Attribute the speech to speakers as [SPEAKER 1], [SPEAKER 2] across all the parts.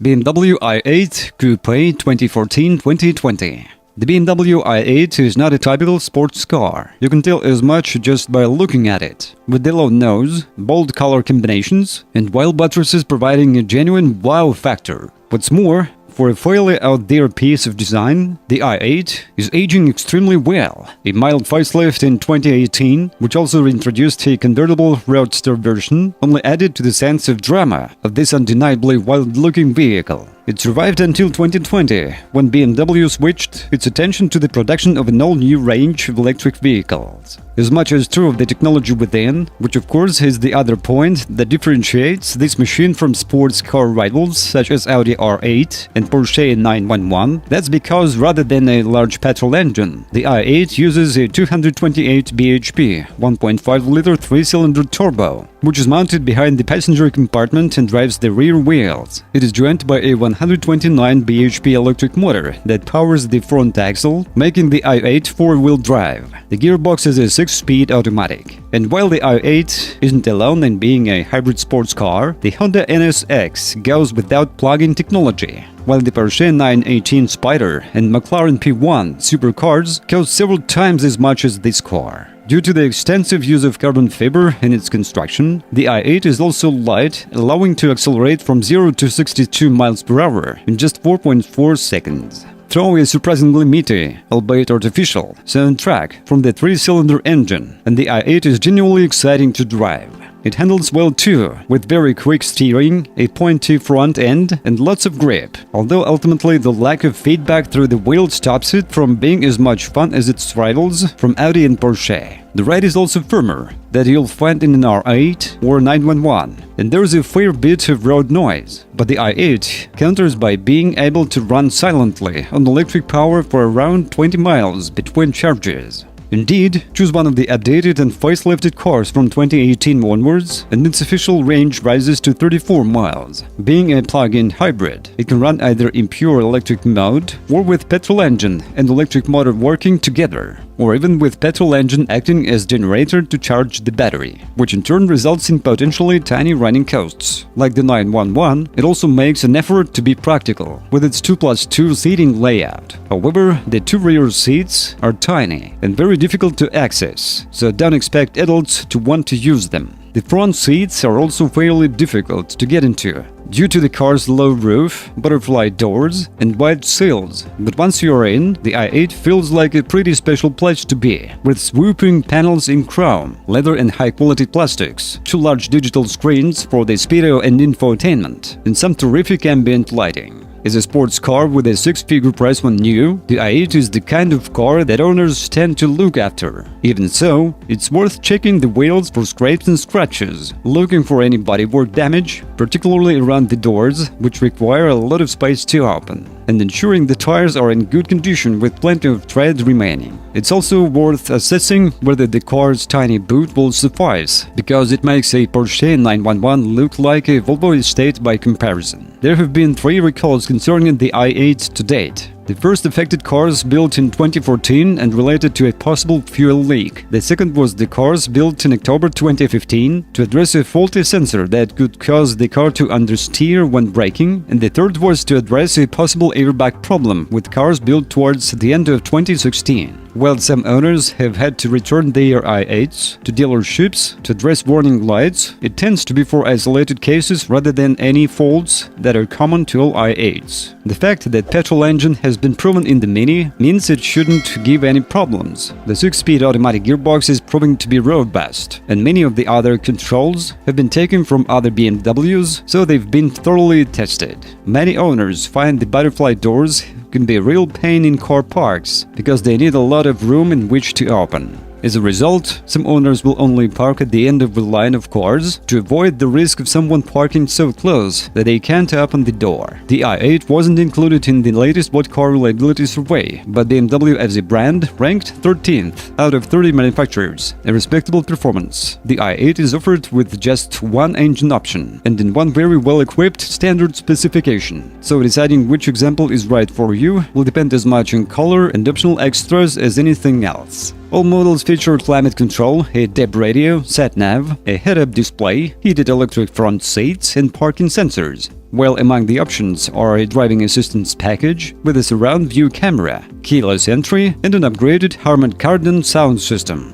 [SPEAKER 1] BMW i8 Coupe 2014-2020. The BMW i8 is not a typical sports car. You can tell as much just by looking at it. With the low nose, bold color combinations, and wild buttresses providing a genuine wow factor. What's more, for a fairly out-there piece of design, the i8 is aging extremely well. A mild facelift in 2018, which also introduced a convertible roadster version, only added to the sense of drama of this undeniably wild-looking vehicle. It survived until 2020, when BMW switched its attention to the production of an all-new range of electric vehicles. As much as true of the technology within, which of course is the other point that differentiates this machine from sports car rivals such as Audi R8 and Porsche 911, that's because rather than a large petrol engine, the i8 uses a 228 bhp, 1.5-liter 3-cylinder turbo, which is mounted behind the passenger compartment and drives the rear wheels. It is joined by a 129 bhp electric motor that powers the front axle, making the i8 four-wheel drive. The gearbox is a 6-speed automatic. And while the i8 isn't alone in being a hybrid sports car, the Honda NSX goes without plug-in technology, while the Porsche 918 Spider and McLaren P1 supercars cost several times as much as this car. Due to the extensive use of carbon fiber in its construction, the i8 is also light, allowing to accelerate from 0 to 62 miles per hour in just 4.4 seconds. Throw a surprisingly meaty, albeit artificial, soundtrack from the 3-cylinder engine, and the i8 is genuinely exciting to drive. It handles well too, with very quick steering, a pointy front end, and lots of grip, although ultimately the lack of feedback through the wheel stops it from being as much fun as its rivals from Audi and Porsche. The ride is also firmer that you'll find in an R8 or 911, and there's a fair bit of road noise, but the i8 counters by being able to run silently on electric power for around 20 miles between charges. Indeed, choose one of the updated and facelifted cars from 2018 onwards, and its official range rises to 34 miles. Being a plug-in hybrid, it can run either in pure electric mode or with petrol engine and electric motor working together, or even with petrol engine acting as generator to charge the battery, which in turn results in potentially tiny running costs. Like the 911, it also makes an effort to be practical, with its 2+2 seating layout. However, the two rear seats are tiny and very difficult to access, so don't expect adults to want to use them. The front seats are also fairly difficult to get into, due to the car's low roof, butterfly doors, and wide sills. But once you're in, the i8 feels like a pretty special place to be, with swooping panels in chrome, leather and high-quality plastics, 2 large digital screens for the speedo and infotainment, and some terrific ambient lighting. As a sports car with a 6-figure price when new, the i8 is the kind of car that owners tend to look after. Even so, it's worth checking the wheels for scrapes and scratches, looking for any bodywork damage, particularly around the doors, which require a lot of space to open, and ensuring the tires are in good condition with plenty of tread remaining. It's also worth assessing whether the car's tiny boot will suffice, because it makes a Porsche 911 look like a Volvo estate by comparison. There have been 3 recalls concerning the i8 to date. The first affected cars built in 2014 and related to a possible fuel leak. The second was the cars built in October 2015 to address a faulty sensor that could cause the car to understeer when braking, and the third was to address a possible airbag problem with cars built towards the end of 2016. While some owners have had to return their i8s to dealerships to address warning lights, it tends to be for isolated cases rather than any faults that are common to all i8s. The fact that petrol engine has been proven in the Mini means it shouldn't give any problems. The 6-speed automatic gearbox is proving to be robust, and many of the other controls have been taken from other BMWs, so they've been thoroughly tested. Many owners find the butterfly doors can be a real pain in car parks, because they need a lot of room in which to open. As a result, some owners will only park at the end of the line of cars to avoid the risk of someone parking so close that they can't open the door. The i8 wasn't included in the latest What Car Reliability Survey, but BMW as a brand ranked 13th out of 30 manufacturers, a respectable performance. The i8 is offered with just one engine option and in one very well-equipped standard specification, so deciding which example is right for you will depend as much on color and optional extras as anything else. All models feature climate control, a DAB radio, sat-nav, a head-up display, heated electric front seats, and parking sensors. Well, among the options are a driving assistance package with a surround view camera, keyless entry, and an upgraded Harman Kardon sound system.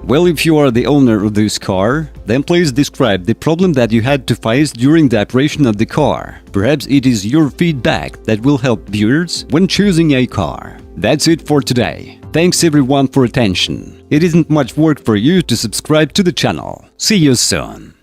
[SPEAKER 1] Well, if you are the owner of this car, then please describe the problem that you had to face during the operation of the car. Perhaps it is your feedback that will help viewers when choosing a car. That's it for today. Thanks everyone for attention. It isn't much work for you to subscribe to the channel. See you soon.